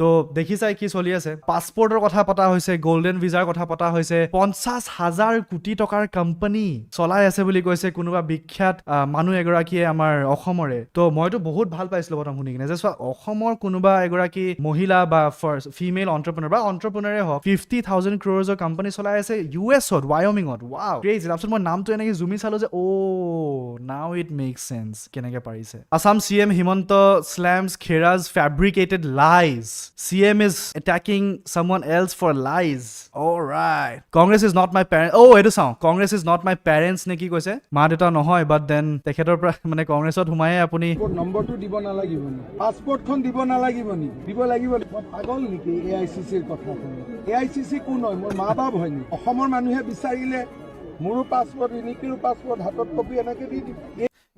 তো দেখিছাই কি চলি আছে, পাছপৰ্টৰ কথা পতা হৈছে, গোল্ডেন ভিজাৰ কথা পতা হৈছে, 50,000 কোটি টকাৰ কোম্পানী চলাই আছে বুলি কৈছে কোনোবা বিখ্যাত মানুহ এগৰাকীয়ে আমাৰ অসমৰে। তো মইতো বহুত ভাল পাইছিলো প্ৰথম শুনি কিনে যে চোৱা অসমৰ কোনোবা এগৰাকী মহিলা বা ফিমেল অন্টাৰপ্ৰেনাৰ বা অন্টাৰপ্ৰেনাৰে হওক 50,000 crores কোম্পানী চলাই আছে ইউএছত, ৱায়মিঙত। Wow crazy. তাৰপিছত মই নামটো এনেকে জুমি চালো যে নাও ইট মেক্স চেন্স কেনেকে পাৰিছে। Assam CM Himanta slams Khera's fabricated lies. CM is attacking someone else for lies. All right. Congress is not my parents. এইটো চাওঁ, Congress is not my parents নে কি কৈছে, মা দেউতা নহয়, বাট দেন তেখেতৰ পৰা মানে কংগ্ৰেছত সোমায়ে আপুনি নম্বৰটো দিব নালাগিব নি, পাছপৰ্টখন দিব নালাগিব নি, দিব লাগিব নি? পাগল নেকি AICCৰ কথা শুনি? AICC কোন হয়? মোৰ মা বাপ হয় নি? অসমৰ মানুহে বিচাৰিলে মোৰো পাছপৰ্ট, ৰিনিকিৰো পাছপৰ্ট হাতত কপি এনেকে দি দিম,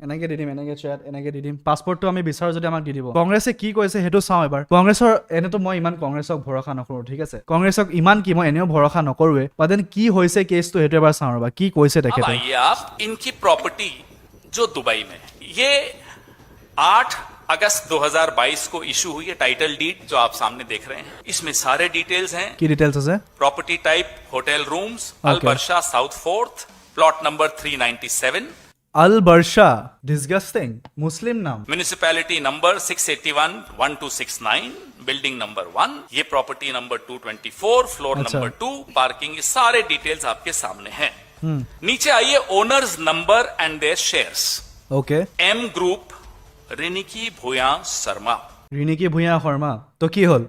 এনেকে দি দিম, এনেকে চেট এনেকে দি দিম। পাছপৰ্টটো আমি বিচাৰো যদি আমাক দি দিব। কংগ্ৰেছে কি কৈছে সেইটো চাওঁ এবাৰ। কংগ্ৰেছৰ এনেতো মই ইমান কংগ্ৰেছক ভৰসা নকৰোঁ, ঠিক আছে, কংগ্ৰেছক ইমান কি মই এনেও ভৰসা নকৰোৱে, বা দেন কি হৈছে কেছটো সেইটো এবাৰ চাওঁ ৰবা কি কৈছে তেখেতে। आप इनकी प्रॉपर्टी जो दुबई में ये 8 अगस्त 2022 को इशू हुई है टाइटल डीड जो आप सामने देख रहे हैं, इसमें सारे डिटेल्स हैं। কি ডিটেইলছ আছে? Property type hotel rooms, Al Barsha south 4th plot number 397, Al Barsha, disgusting Muslim नाम, म्युनिसिपैलिटी नंबर 681-1269, बिल्डिंग नंबर 1, ये property number 224, floor number 2, parking, ये सारे डिटेल्स आपके सामने हैं। नीचे आइए owners number and their shares. Okay. M group, Riniki Bhuyan Sharma. Riniki Bhuyan Sharma তো কি হ'ল?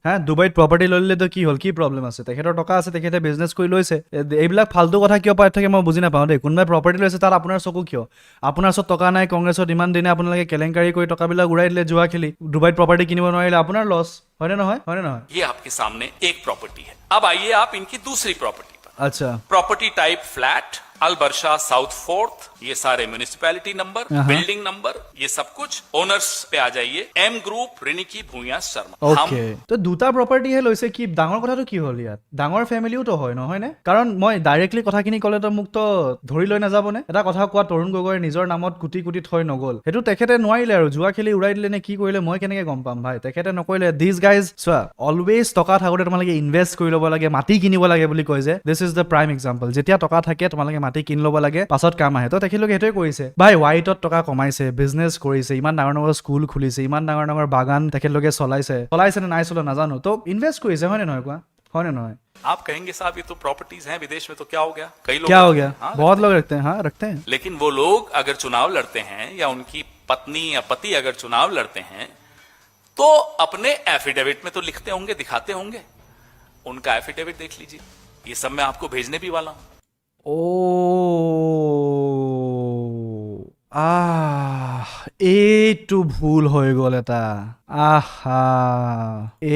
হা, ডুবাইত প্ৰপাৰ্টি লৈ ল'লে তো কি হ'ল, কি প্ৰব্লেম আছে? তেখেতৰ টকা আছে, তেখেতে বিজনেছ কৰি লৈছে। এইবিলাক ফাল্টু কথা কিয় পাই থাকে মই বুজি নাপাওঁ দেই। কোনোবাই প্ৰপাৰ্টি লৈছে তাত আপোনাৰ চকু কিয়? আপোনাৰ ওচৰত টকা নাই, কংগ্ৰেছত ইমান দিনে আপোনালোকে কেলেংকাৰী কৰি টকাবিলাক উৰাই দিলে জুৱা খেলি, ডুবাইত প্ৰপাৰ্টি কিনিব নোৱাৰিলে, আপোনাৰ লছ হয়নে নহয়? হয়নে নহয়? ये आपके सामने एक प्रॉपर्टी है। अब आइए आप इनकी दूसरी प्रॉपर्टी पर। আচ্ছা। प्रॉपर्टी टाइप फ्लैट, अल बर्शा साउथ 4th, ये सारे म्युनिसिपैलिटी नंबर, बिल्डिंग नंबर, ये सब कुछ ओनर्स पे आ जाइए। M group, Riniki Bhuyan Sharma. Okay. তো দুটা প্ৰপাৰ্টিহে লৈছে, কি ডাঙৰ কথাটো কি হ'ল ইয়াত? ডাঙৰ ফেমিলিওতো হয় নহয়নে? কাৰণ মই ডাইৰেক্টলি কথাখিনি ক'লে তো মোক তো ধৰি লৈ নাযাবনে? এটা কথা কোৱা, তৰুণ গগৈৰ নিজৰ নামত কোটি কোটি থৈ নগ'ল, সেইটো তেখেতে নোৱাৰিলে আৰু জুৱা খেলি উৰাই দিলে নে কি কৰিলে মই কেনেকে গম পাম ভাই? তেখেতে নকৰিলে। দিছ গাইজ চোৱা, অলৱেজ টকা থাকোঁতে তোমালোকে ইনভেষ্ট কৰি ল'ব লাগে, মাটি কিনিব লাগে বুলি কয় যে, this is the prime example. যেতিয়া টকা থাকে তোমালোকে মাটি কিনি ল'ব লাগে, পাছত কাম আহে। তো তেখেতলোকে সেইটোৱে কৰিছে ভাই। হোৱাইটত টকা কমাইছে, বিজনেছ কৰিছে, ইমান ডাঙৰ ডাঙৰ স্কুল খুলিছে, ইমান ডাঙৰ ডাঙৰ বাগান তেখেতলোকে চলাইছে নে নাই চলোৱা নাজানো, তো ইনভেষ্ট কৰিছে হয়নে নহয় কোৱা? হয়নে নহয়? आप कहेंगे साहब ये तो प्रॉपर्टीज हैं विदेश में, तो क्या हो गया? कई लोग क्या हो गया? हाँ, बहुत लोग रखते हैं। हाँ रखते हैं। लेकिन वो लोग अगर चुनाव लड़ते हैं या उनकी पत्नी या पति अगर चुनाव लड़ते हैं तो अपने एफिडेविट में तो लिखते होंगे, दिखाते होंगे। उनका एफिडेविट देख लीजिए, ये सब मैं आपको भेजने भी वाला हूं। এইটো ভুল হৈ গ'ল এটা।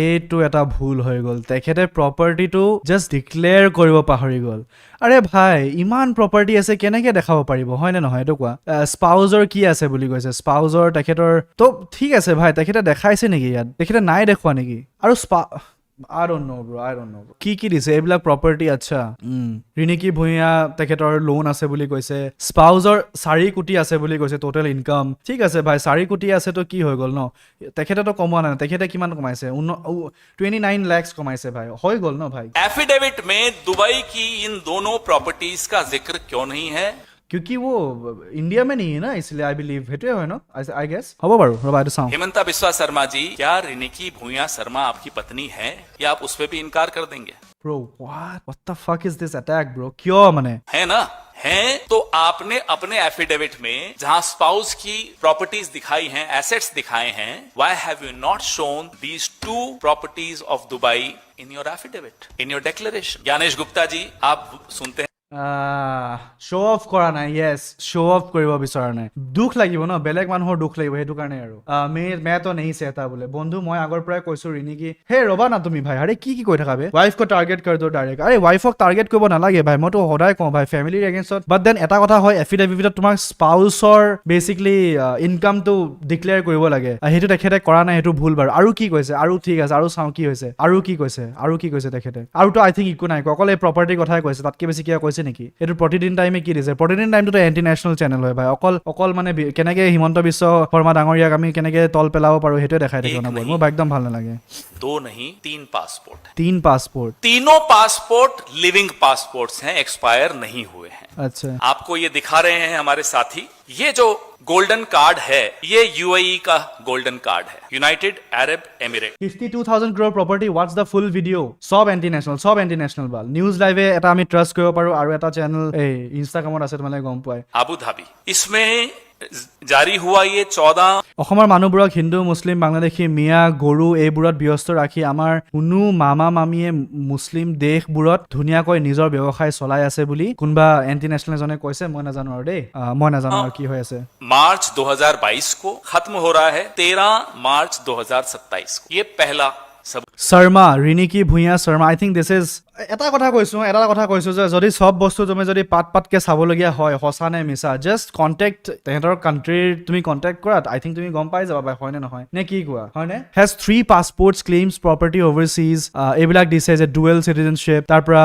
এইটো এটা ভুল হৈ গ'ল। তেখেতে প্ৰপাৰ্টিটো জাষ্ট ডিক্লেয়াৰ কৰিব পাহৰি গ'ল। আৰে ভাই, ইমান প্ৰপাৰ্টি আছে কেনেকে দেখাব পাৰিব হয়নে নহয়? এইটো কোৱা। স্পাউজৰ কি আছে বুলি কৈছে, স্পাউজৰ তেখেতৰ তো ঠিক আছে ভাই, তেখেতে দেখাইছে নেকি ইয়াত? তেখেতে নাই দেখুৱা নেকি? আৰু I don't know bro. কি দিছে এইবিলাক প্ৰপাৰ্টি? আচ্ছা, ৰিনিকী ভূঞা তেখেতৰ লোন আছে বুলি কৈছে, স্পাউজৰ 4 কোটি আছে বুলি কৈছে টোটেল ইনকাম। ঠিক আছে ভাই, 4 কোটি আছে তো কি হৈ গ'ল ন? তেখেতেতো কমোৱা নাই, তেখেতে কিমান কমাইছে? 29 লাখ কমাইছে ভাই, হৈ গ'ল ন ভাই। एफिडेविट में दुबई की इन दोनों प्रॉपर्टीज का जिक्र क्यों नहीं है? क्योंकि वो इंडिया में नहीं है ना, इसलिए आई बिलीव हेतु है ना, आई गेस। হ'ব বাৰু ৰবা এইটো চাওঁ। हेमंता बिस्वा शर्मा जी, क्या रिनिकी भूया शर्मा आपकी पत्नी है या आप उस पे भी इनकार कर देंगे? Bro what the fuck is this attack bro? क्यों माने है ना? है तो आपने अपने एफिडेविट में जहां स्पाउस की प्रॉपर्टीज दिखाई हैं, एसेट्स दिखाए हैं, why have you not shown these 2 properties of Dubai in your affidavit, in your declaration? Gyanesh Gupta ji, आप सुनते हैं শ্ব অফ কৰা নাই। য়েছ, শ্ব অফ কৰিব বিচৰা নাই। দুখ লাগিব ন, বেলেগ মানুহৰ দুখ লাগিব, সেইটো কাৰণে আৰু মে তো নেহি চেহতা বোলে। বন্ধু মই আগৰ পৰাই কৈছো ৰিনিকি, হে ৰবা না তুমি ভাই, আৰে কি কৈ থাকা বে? ৱাইফক টাৰ্গেট কৰি দিওঁ ডাইৰেক্ট। আৰে ৱাইফক টাৰ্গেট কৰিব নালাগে ভাই, মইতো সদায় কওঁ ভাই ফেমিলিৰ এগেইনষ্টত। বাট দেন এটা কথা হয়, এফিডেভিটত তোমাক স্পাউচৰ বেচিকলি ইনকামটো ডিক্লেয়াৰ কৰিব লাগে, সেইটো তেখেতে কৰা নাই, সেইটো ভুল বাৰু। আৰু কি কৈছে? আৰু ঠিক আছে, আৰু চাওঁ কি হৈছে, আৰু কি কৈছে তেখেতে? আৰুতো আই থিংক একো নাই, অকল এই প্ৰপাৰ্টিৰ কথাই কৈছে, তাতকে বেছি কিয় কৈছে হৈছে নেকি এইটো প্ৰতিদিন টাইমে কি দিছে প্ৰতিদিন টাইমটো এন্টি নেশ্যনেল চেনেল হয় ভাই অকল মানে কেনেকে হিমন্ত বিশ্ব শৰ্মা ডাঙৰীয়াক আমি কেনেকে তল পেলাব পাৰো সেইটোৱে দেখাই থাকে অনবৰত মোৰ একদম ভাল নালাগে 2 नहीं 3 पासपोर्ट है 3 पासपोर्ट तीनों पासपोर्ट लिविंग पासपोर्ट्स हैं एक्सपायर नहीं हुए हैं अच्छा आपको ये दिखा रहे हैं हमारे साथी ये जो गोल्डन कार्ड है ये यूएई का गोल्डन कार्ड है United Arab emirate 52,000 crore property what's the full video সব এন্টি নেশ্যনেল বাল নিউজ লাইভে এটা আমি ট্ৰাষ্ট কৰিব পাৰো আৰু এটা চেনেল এই ইনষ্টাগ্ৰামত আছে তোমালে গম পায় আবু धाबी इसमें জাৰি हुआ ये 14 অসমৰ মানুহবোৰক হিন্দু মুছলিম বাংলাদেশী মিয়া গৰু এইবোৰত ব্যস্ত ৰাখি আমাৰ কোনো মামা মামীয়ে মুছলিম দেশবোৰত ধুনীয়াকৈ নিজৰ ব্যৱসায় চলাই আছে বুলি কোনবা এন্টি নেশ্যনেল এজনে কৈছে মই নাজানো আৰু দেই মই নাজানো আৰু কি হৈ আছে मार्च 2022 को खत्म हो रहा है 13 मार्च 2027 को ये पहला सब শৰ্মা ৰিনিকি ভূঞা শৰ্মা আই থিংক দিছ ইজ এটা কথা কৈছো যে যদি সব বস্তু তুমি যদি পাতকে চাবলগীয়া হয় সঁচা নে মিছা জাষ্ট কণ্টেক্ট তেহেঁতৰ কাণ্ট্ৰিৰ তুমি কণ্টেক্ট কৰা আই থিংক তুমি গম পাই যাবা বাই হয় নে নহয় নে কি কোৱা হয়নে হেজ 3 পাছপৰ্টছ ক্লেইমছ প্ৰপাৰ্টি অভাৰচিজ এইবিলাক দিছে যে ডুৱেল চিটিজেনশ্বিপ তাৰ পৰা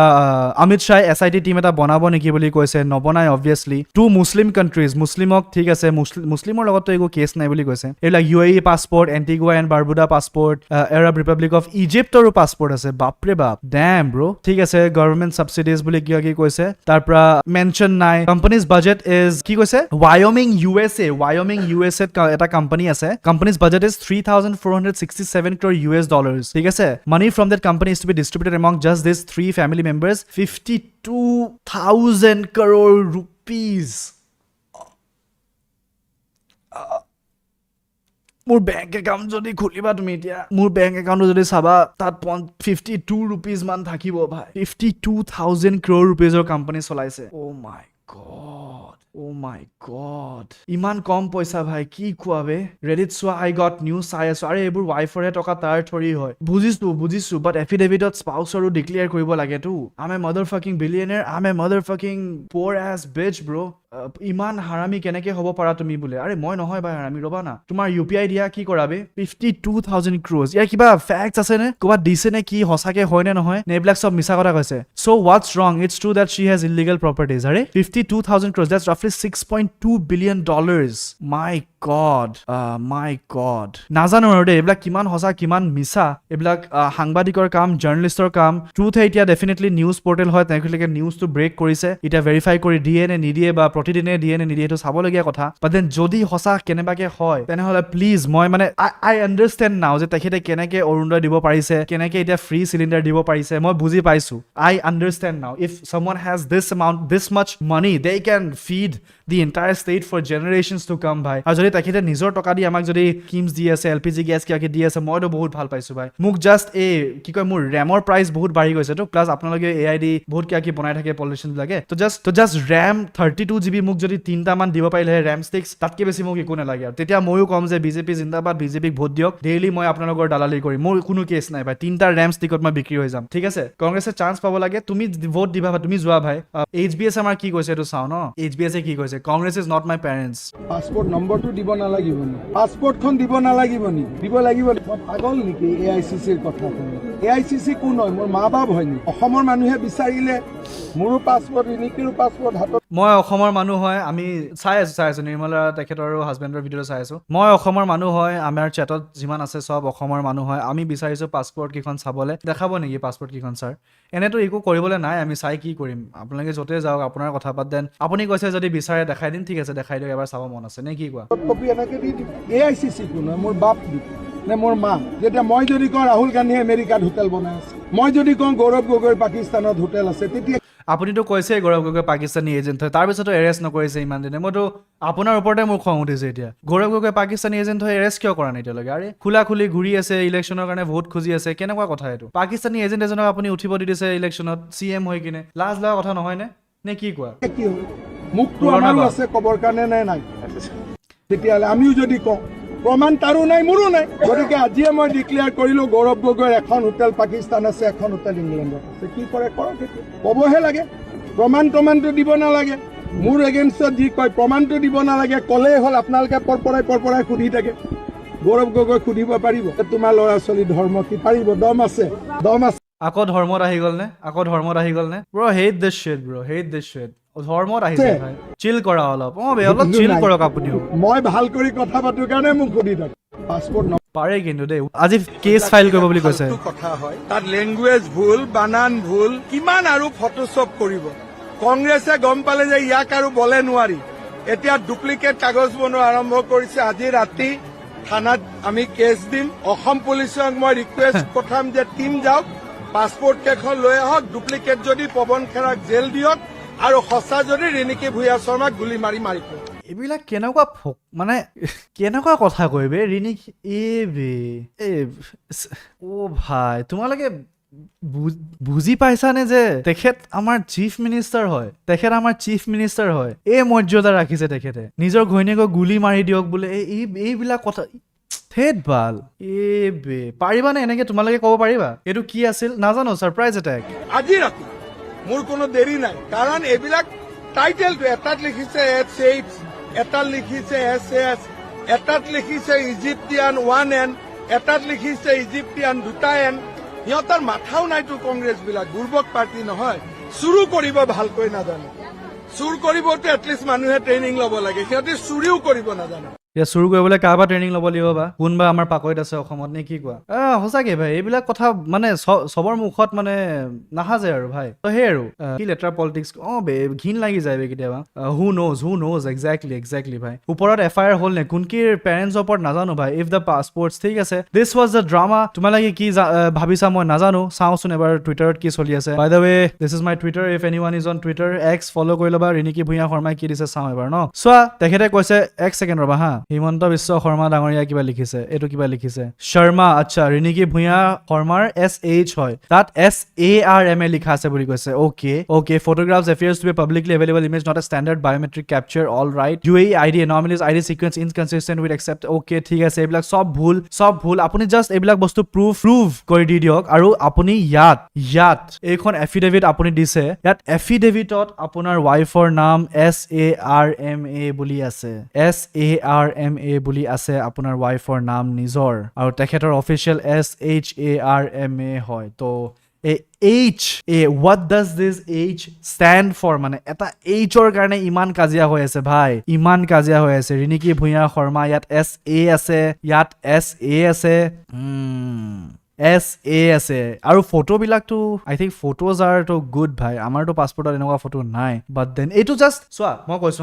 অমিত শ্বাহ SIT টিম এটা বনাব নেকি বুলি কৈছে নবনাই অবভিয়াছলি 2 মুছলিম কাণ্ট্ৰিজ মুছলিমক ঠিক আছে মুছলিমৰ লগতো একো কেছ নাই বুলি কৈছে এইবিলাক UAE passport Antigua and Barbuda passport Arab Republic of ইজিপ্টৰো পাছপৰ্ট আছে বাপৰে বাপ ডেম ব্ৰ ঠিক আছে গভৰ্ণমেণ্ট সাবসিডিজ বুলি কি কৈছে তাৰ পৰা মেনশন নাই কোম্পানীজ বাজেট ইজ কি কৈছে Wyoming USA এটা কোম্পানী আছে companies budget is 3,467 crore US dollars ঠিক আছে money from that company is to be distributed among just these 3 family members 52,000 crore rupees মোৰ বেংক একাউণ্ট যদি খুলিবা তুমি এতিয়া মোৰ বেংক একাউণ্ট যদি চাবা তাত 52 rupees মান থাকিব ভাই 52,000 crore rupeesৰ কোম্পানী চলাইছে Oh my god ইমান কম পইচা ভাই কি কোৱাবে ৰেডিট চোৱা আই গট নিউজ চাই আছো আৰে এইবোৰ ৱাইফৰে টকা তাৰ থৰি হয় বুজিছো বাট এফিডেভিটত স্পাউচৰো ডিক্লেয়াৰ কৰিব লাগেতো I am a motherfucking billionaire I am a motherfucking poor ass বিচ ব্ৰ ইমান হাৰামি কেনেকে হ'ব পাৰা তুমি বোলে আৰে মই নহয় ভাই হাৰামি ৰবা না তোমাৰ UPI দিয়া কি কৰাবে 52,000 crores ইয়াৰ কিবা ফ্যাক্টছ আছে নে ক'বাত দিছে নে কি হসাকে হয় নে নহয় নে এইবিলাক চব মিছা কথা কৈছে so what's wrong it's true that she has illegal properties are 52,000 crores that's roughly 6.2 billion dollars my god নাজানো আৰু দেই এইবিলাক কিমান হসা কিমান মিছা এইবিলাক সাংবাদিকৰ কাম জাৰ্নালিষ্টৰ কাম ট্ৰুথ এতিয়া ডেফিনেটলি নিউজ পৰ্টেল হয় তেওঁলোকে নিউজটো ব্ৰেক কৰিছে এটা ভেৰিফাই কৰি দিয়ে নে নিদিয়ে বা প্ৰতিদিনে দিয়ে নে নিদিয়ে এইটো চাবলগীয়া কথা বাট দেন যদি হসা কেনেবাকে হয় তেনেহ'লে প্লিজ মই মানে আই আণ্ডাৰষ্টেণ্ড নাও যে তেখেতে কেনেকে অৰুণোদয় দিব পাৰিছে কেনেকে এতিয়া ফ্ৰী চিলিণ্ডাৰ দিব পাৰিছে মই বুজি পাইছো I understand now if someone has this much money they can feed the entire state for generations to come ভাই আৰু যদি তেখেতে নিজৰ টকা দি আমাক যদি স্কিমছ দি আছে LPG গেছ কিয়াকে দি আছে মইতো বহুত ভাল পাইছো ভাই মোক জাষ্ট কি কয় মোৰ ৰেমৰ প্ৰাইচ বহুত বাঢ়ি গৈছে তো প্লাছ আপোনালোকে AID বহুত কিয়াকি বনাই থাকে পলিউশ্যন বিলাকে তো জাষ্ট ৰেম 32 GB মোক যদি 3টা মান দিব পাৰিলে ৰেম ষ্টিক্স তাতকে বেছি মোক একো নালাগে আৰু তেতিয়া ময়ো কম যে বিজেপি জিন্দাবাদ বিজেপিক ভোট দিয়ক ডেইলি মই আপোনালোকৰ দালালি কৰিম মোৰ কোনো কেছ নাই ভাই 3টা ৰেম ষ্টিকত মই বিক্ৰী হৈ যাম ঠিক আছে কংগ্ৰেছে চান্স পাব লাগে তুমি ভোট দিবা তুমি যোৱা ভাই HBS আমাৰ কি কৈছে এইটো চাও ন HBS কি কৈছে Congress is not my parents passport নম্বৰটো দিব নালাগিব নি পাছপোৰ্টখন দিব নালাগিব নি দিব লাগিব মই পাগল নেকি AICCৰ কথা শুনি AICC কোন হয় মোৰ মা বাপ হয় নি অসমৰ মানুহে বিচাৰিলে মোৰো পাছপোৰ্ট ৰিনিকিৰো পাছপোৰ্ট হাতত মই অসমৰ মানুহ হয় আমি চাই আছো নিৰ্মলা তেখেতৰ হাজবেণ্ডৰ ভিডিঅ' চাই আছো মই অসমৰ মানুহ হয় আমাৰ চেটত যিমান আছে সব অসমৰ মানুহ হয় আমি বিচাৰিছো পাছপোৰ্ট কেইখন চাবলে দেখাব নেকি পাছপোৰ্ট কেইখন ছাৰ এনেতো একো কৰিবলৈ নাই আমি চাই কি কৰিম আপোনালোকে য'তে যাওক আপোনাৰ কথা পাত দেন আপুনি কৈছে যদি বিচাৰে দেখাই দিম ঠিক আছে দেখাই দিয়ক এবাৰ চাব মন আছে নে কি কোৱা কপি এনেকে দি দিম AICC কোন হয় মোৰ বাপ নে মোৰ মা যেতিয়া মই যদি কওঁ ৰাহুল গান্ধীয়ে আমেৰিকাত হোটেল বনাই আছে মই যদি কওঁ গৌৰৱ গগৈৰ পাকিস্তানত হোটেল আছে তেতিয়া আপুনিতো কৈছে গৌৰৱ গগৈ পাকিস্তানী এজেণ্ট হয় তাৰপিছতো এৰেষ্ট নকৰিছে ইমান দিনে মইতো আপোনাৰ ওপৰতে মোৰ খং উঠিছে এতিয়া গৌৰৱ গগৈ পাকিস্তানী এজেণ্ট হয় এৰেষ্ট কিয় কৰা নাই এতিয়ালৈকে আৰে খোলা ঘূৰি আছে ইলেকশ্যনৰ কাৰণে ভোট খুজি আছে কেনেকুৱা কথা এইটো পাকিস্তানী এজেণ্ট এজনক আপুনি উঠিব দি দিছে ইলেকশ্যনত CM হৈ কিনে লাজ লগা কথা নহয় নে কি কোৱা কি হ'ব মুখটো আমাৰো আছে কবৰ কাৰণে নাই তেতিয়াহ'লে আমিও যদি কওঁ প্ৰমাণ তাৰো নাই মোৰো নাই গতিকে আজিয়ে মই ডিক্লেয়াৰ কৰিলো গৌৰৱ গগৈৰ এখন হোটেল পাকিস্তান আছে এখন হোটেল ইংলেণ্ডত আছে কি কৰে কৰক ক'বহে লাগে প্ৰমাণটো দিব নালাগে মোৰ এগেইনষ্টত যি কয় প্ৰমাণটো দিব নালাগে ক'লেই হ'ল আপোনালোকে পৰপৰাই সুধি থাকে গৌৰৱ গগৈ সুধিব পাৰিব তোমাৰ ল'ৰা ছোৱালী ধৰ্ম কি পাৰিব দম আছে আকৌ ধৰ্মত আহি গ'ল নে ব্ৰ হেট দিছ শিট ধৰ্মত আহিছে ভাই চিল কৰা অলপ বে অলপ চিল কৰক আপুনিও মই ভাল কৰি কথা পাতো কাৰণে মোক সুধি থাকে পাছপোৰ্ট পাৰে কিন্তু দেই আজি কেছ ফাইল কৰিব বুলি কৈছে কথা হয় তাত লেংগুৱেজ ভুল বানান ভুল কিমান আৰু ফটোশ্বপ কৰিব কংগ্ৰেছে গম পালে যে ইয়াক আৰু বলে নোৱাৰি এতিয়া ডুপ্লিকেট কাগজ বনোৱা আৰম্ভ কৰিছে আজি ৰাতি থানাত আমি কেছ দিম অসম পুলিচক মই ৰিকুৱেষ্ট পঠাম যে টিম যাওক পাছপোৰ্ট কেইখন লৈ আহক ডুপ্লিকেট যদি পৱন খেৰাক জেল দিয়ক আৰু সঁচা যদি ৰিণিকী ভূঞা শৰ্মাক গুলী মাৰি মাৰিব এইবিলাক কেনেকুৱা মানে কেনেকুৱা কথা কৈ বে ৰিণিকী ভাই তোমালোকে বুজি পাইছানে যে তেখেত আমাৰ চিফ মিনিষ্টাৰ হয় এই মৰ্যাদা ৰাখিছে তেখেতে নিজৰ ঘৈণীয়েকক গুলী মাৰি দিয়ক বোলে এইবিলাক কথা থেট বাল বে পাৰিবানে এনেকে তোমালোকে ক'ব পাৰিবা এইটো কি আছিল নাজানো ছাৰপ্ৰাইজ এটেক আজি ৰাতি মোৰ কোনো দেৰি নাই কাৰণ এইবিলাক টাইটেলটো এটাত লিখিছে SH এটাত লিখিছে SS এটাত লিখিছে ইজিপ্টিয়ান 1N এটাত লিখিছে ইজিপ্টিয়ান 2N সিহঁতৰ মাথাও নাইতো কংগ্ৰেছ বিলাক দুৰ্বক পাৰ্টি নহয় চুৰু কৰিব ভালকৈ নাজানে চুৰ কৰিবতো এটলিষ্ট মানুহে ট্ৰেইনিং ল'ব লাগে সিহঁতে চুৰিও কৰিব নাজানে এতিয়া চুৰ কৰিবলৈ কাৰোবাৰ ট্ৰেইনিং ল'ব লাগিব বা কোনবা আমাৰ পাকৈত আছে অসমত নে কি কোৱা সঁচাকে ভাই এইবিলাক কথা মানে চবৰ মুখত মানে নাহাজে আৰু ভাই তো সেই আৰু কি লেটাৰ পলিটিক্স বে ঘিন লাগি যায় বে কেতিয়াবা হু ন'জ একজেক্টলি ভাই ওপৰত FIR হ'ল নে কোনকিৰ পেৰেণ্টছৰ ওপৰত নাজানো ভাই ইফ দ্য পাছপৰ্টছ ঠিক আছে দিছ ৱাজ দ্য ড্ৰামা তোমালোকে কি ভাবিছা মই নাজানো চাওঁচোন এবাৰ টুইটাৰত কি চলি আছে by the way this is my Twitter if এনিৱান is on Twitter X follow' কৰি ল'বা ৰিণিকী ভূঞা শৰ্মাই কি দিছে চাওঁ এবাৰ ন চোৱা তেখেতে কৈছে এক ছেকেণ্ড ৰ'বা হা হিমন্ত বিশ্ব শৰ্মা ডাঙৰীয়া কিবা লিখিছে এইটো কিবা লিখিছে শৰ্মা আচ্ছা ৰিণিকী ভূঞা শৰ্মাৰ SH হয় তাত SARMA লিখা আছে বুলি কৈছে okay photographs appears to be publicly available image not a standard biometric capture all right UAE ID anomalies ID sequence inconsistent with accept okay ঠিক আছে এইবিলাক সব ভুল আপুনি জাস্ট এইবিলাক বস্তু প্ৰুভ কৰি দি দিয়ক আৰু আপুনি ইয়াত এইখন এফিডেভিট আপুনি দিছে ইয়াত এফিডেভিটত আপোনাৰ ৱাইফৰ নাম SARMA বুলি আছে SARMA বুলি আছে আপোনাৰ ৱাইফৰ নাম নিজৰ আৰু তেখেতৰ অফিচিয়েল SHARMA হয় তো what does this H stand for মানে এটা Hৰ কাৰণে ইমান কাজিয়া হৈ আছে ভাই ৰিণিকী ভূঞা শৰ্মা ইয়াত SA আছে ইয়াত SA আছে আৰু ফটোবিলাকতো আই থিংক ফটোজ আৰ তো গুড ভাই আমাৰতো পাছপৰ্টত এনেকুৱা ফটো নাই বাট দেন এইটো জাষ্ট চোৱা মই কৈছো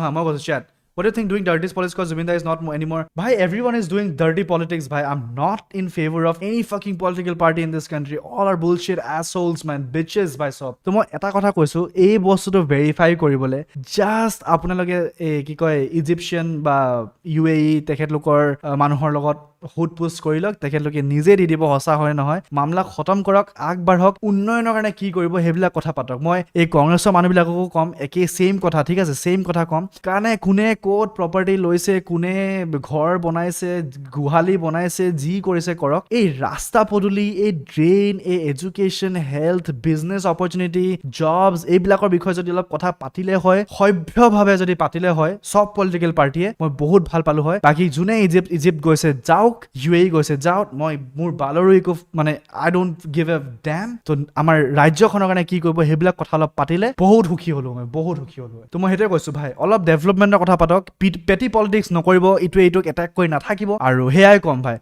chat what do you think doing dirty politics because Zubinda is not anymore bhai everyone is doing dirty politics bhai I'm not in favor of any fucking political party in this country all are bullshit assholes man bitches bhai sob to moi eta kotha koisu ei bostu to verify koribole just apnaloge ki koy Egyptian ba UAE tekhet lokor manuhor logot হুট পুষ্ট কৰি লওক তেখেতলোকে নিজে দি দিব সঁচা হয় নহয় মামলা খতম কৰক আগবাঢ়ক উন্নয়নৰ কাৰণে কি কৰিব সেইবিলাক কথা পাতক মই এই কংগ্ৰেছৰ মানুহবিলাককো কম একে সেম কথা ঠিক আছে সেম কথা কম কাৰণে কোনে ক'ত প্ৰপাৰ্টি লৈছে কোনে ঘৰ বনাইছে গুহালি বনাইছে যি কৰিছে কৰক এই ৰাস্তা পদূলি এই ড্ৰেইন এই education health business opportunity jobs এইবিলাকৰ বিষয়ে যদি অলপ কথা পাতিলে হয় সভ্যভাৱে যদি পাতিলে হয় সব পলিটিকেল পাৰ্টিয়ে মই বহুত ভাল পালো হয় বাকী যোনে ইজিপ্ত গৈছে যাওক UAE গৈছে যাওক মই মোৰ বালৰো একো মানে আই ডোন্ট গিভ এ ড্যাম তো আমাৰ ৰাজ্যখনৰ কাৰণে কি কৰিব সেইবিলাক কথা অলপ পাতিলে বহুত সুখী হলো মই তো মই সেইটোৱে কৈছো ভাই অলপ ডেভেলপমেণ্টৰ কথা পাতক পেটি পলিটিক্স নকৰিব ইটোৱে ইটোক এটেক কৰি নাথাকিব আৰু সেয়াই কম ভাই